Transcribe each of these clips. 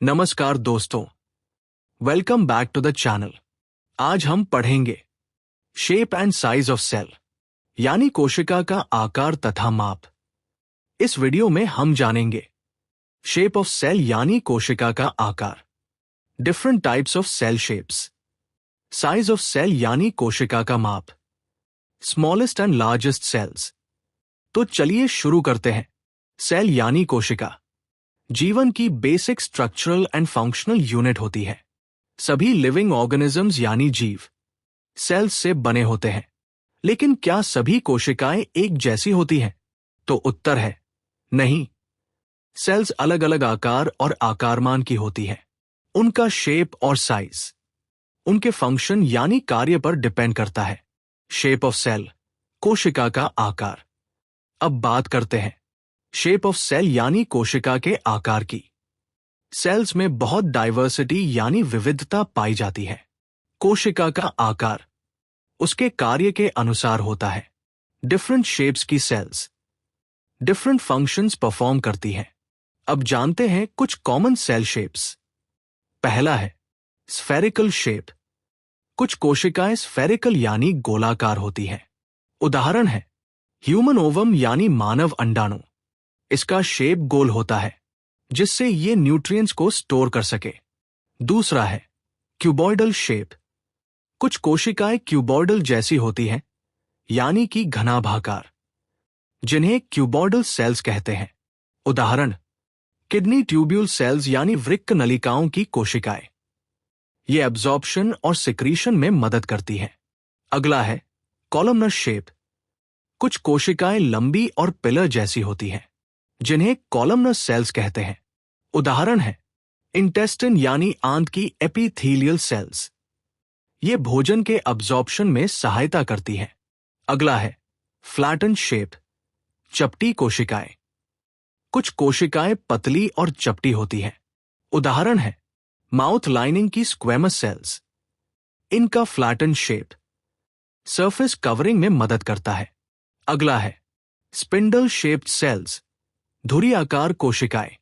नमस्कार दोस्तों, welcome back to the channel. आज हम पढ़ेंगे shape and size of cell, यानी कोशिका का आकार तथा माप। इस वीडियो में हम जानेंगे शेप ऑफ सेल यानी कोशिका का आकार, different types of cell shapes, size of cell यानी कोशिका का माप, स्मॉलेस्ट एंड लार्जेस्ट सेल्स। तो चलिए शुरू करते हैं। सेल यानी कोशिका जीवन की basic structural and functional unit होती है। सभी लिविंग ऑर्गेनिजम्स यानी जीव सेल्स से बने होते हैं, लेकिन क्या सभी कोशिकाएं एक जैसी होती हैं? तो उत्तर है नहीं। सेल्स अलग अलग आकार और आकारमान की होती है। उनका शेप और साइज उनके फंक्शन यानी कार्य पर डिपेंड करता है। शेप ऑफ सेल, कोशिका का आकार। अब बात करते हैं शेप ऑफ सेल यानी कोशिका के आकार की। सेल्स में बहुत डाइवर्सिटी यानी विविधता पाई जाती है। कोशिका का आकार उसके कार्य के अनुसार होता है। डिफरेंट शेप्स की सेल्स डिफरेंट फंक्शंस परफॉर्म करती हैं। अब जानते हैं कुछ कॉमन सेल शेप्स। पहला है स्फेरिकल शेप। कुछ कोशिकाएं स्फेरिकल यानी गोलाकार होती हैं। उदाहरण है ह्यूमन ओवम यानी मानव अंडाणु। इसका शेप गोल होता है, जिससे ये न्यूट्रिएंट्स को स्टोर कर सके। दूसरा है क्यूबॉइडल शेप। कुछ कोशिकाएं क्यूबॉइडल जैसी होती हैं, यानी कि घनाभाकार, जिन्हें क्यूबॉइडल सेल्स कहते हैं। उदाहरण किडनी ट्यूब्यूल सेल्स यानी वृक्क नलिकाओं की कोशिकाएं। ये एब्जॉर्प्शन और सिक्रीशन में मदद करती हैं। अगला है कॉलमनर शेप। कुछ कोशिकाएं लंबी और पिलर जैसी होती हैं, जिन्हें कॉलमनर सेल्स कहते हैं। उदाहरण है इंटेस्टिन यानी आंत की एपिथेलियल सेल्स। ये भोजन के अब्जॉर्प्शन में सहायता करती हैं। अगला है फ्लैटन शेप, चपटी कोशिकाएं। कुछ कोशिकाएं पतली और चपटी होती हैं। उदाहरण है माउथ लाइनिंग की स्क्वेमस सेल्स। इनका फ्लैटन शेप सरफेस कवरिंग में मदद करता है। अगला है स्पिंडल शेप्ड सेल्स, धुरी आकार कोशिकाएं।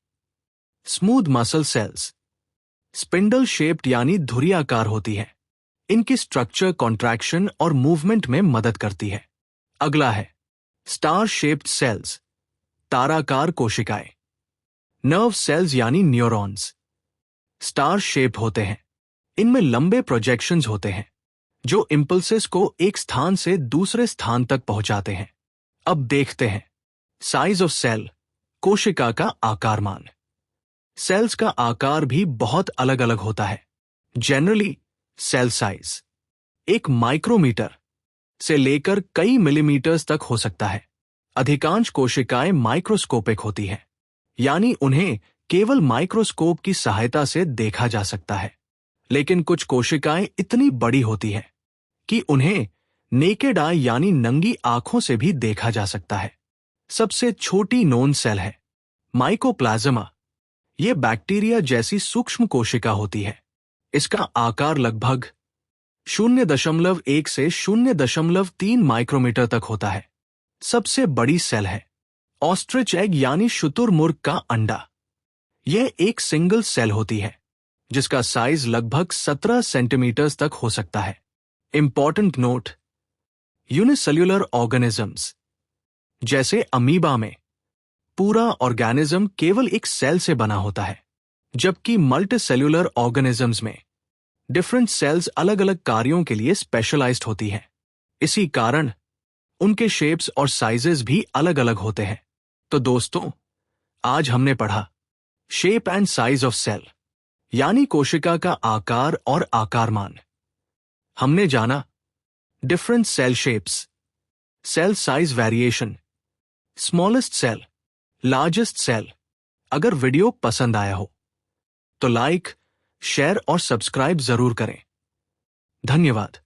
Smooth muscle cells spindle shaped यानी धुरी आकार होती है। इनकी स्ट्रक्चर कॉन्ट्रैक्शन और मूवमेंट में मदद करती है। अगला है स्टार शेप्ड सेल्स, ताराकार कोशिकाएं। नर्व सेल्स यानी न्यूरॉन्स स्टार शेप होते हैं। इनमें लंबे प्रोजेक्शंस होते हैं, जो इंपल्सेस को एक स्थान से दूसरे स्थान तक पहुंचाते हैं। अब देखते हैं साइज ऑफ सेल, कोशिका का आकारमान। सेल्स का आकार भी बहुत अलग अलग होता है। जनरली सेल साइज एक माइक्रोमीटर से लेकर कई मिलीमीटर्स तक हो सकता है। अधिकांश कोशिकाएं माइक्रोस्कोपिक होती हैं, यानी उन्हें केवल माइक्रोस्कोप की सहायता से देखा जा सकता है। लेकिन कुछ कोशिकाएं इतनी बड़ी होती हैं कि उन्हें नेकेड आई यानी नंगी आंखों से भी देखा जा सकता है। सबसे छोटी नोन सेल है माइकोप्लाज्मा। यह बैक्टीरिया जैसी सूक्ष्म कोशिका होती है। इसका आकार लगभग 0.1 से 0.3 माइक्रोमीटर तक होता है। सबसे बड़ी सेल है ऑस्ट्रिच एग यानी शुतुरमुर्ग का अंडा। यह एक सिंगल सेल होती है, जिसका साइज लगभग 17 सेंटीमीटर तक हो सकता है। इंपॉर्टेंट नोट, यूनिसेल्युलर ऑर्गेनिजम्स जैसे अमीबा में पूरा ऑर्गेनिज्म केवल एक सेल से बना होता है, जबकि मल्टीसेल्युलर ऑर्गेनिजम्स में डिफरेंट सेल्स अलग अलग कार्यों के लिए स्पेशलाइज्ड होती हैं। इसी कारण उनके शेप्स और साइजेस भी अलग अलग होते हैं। तो दोस्तों, आज हमने पढ़ा shape and size of cell, यानी कोशिका का आकार और आकारमान। हमने जाना different cell shapes, cell size variation, smallest cell, largest cell. अगर वीडियो पसंद आया हो तो लाइक, शेयर और सब्सक्राइब जरूर करें। धन्यवाद।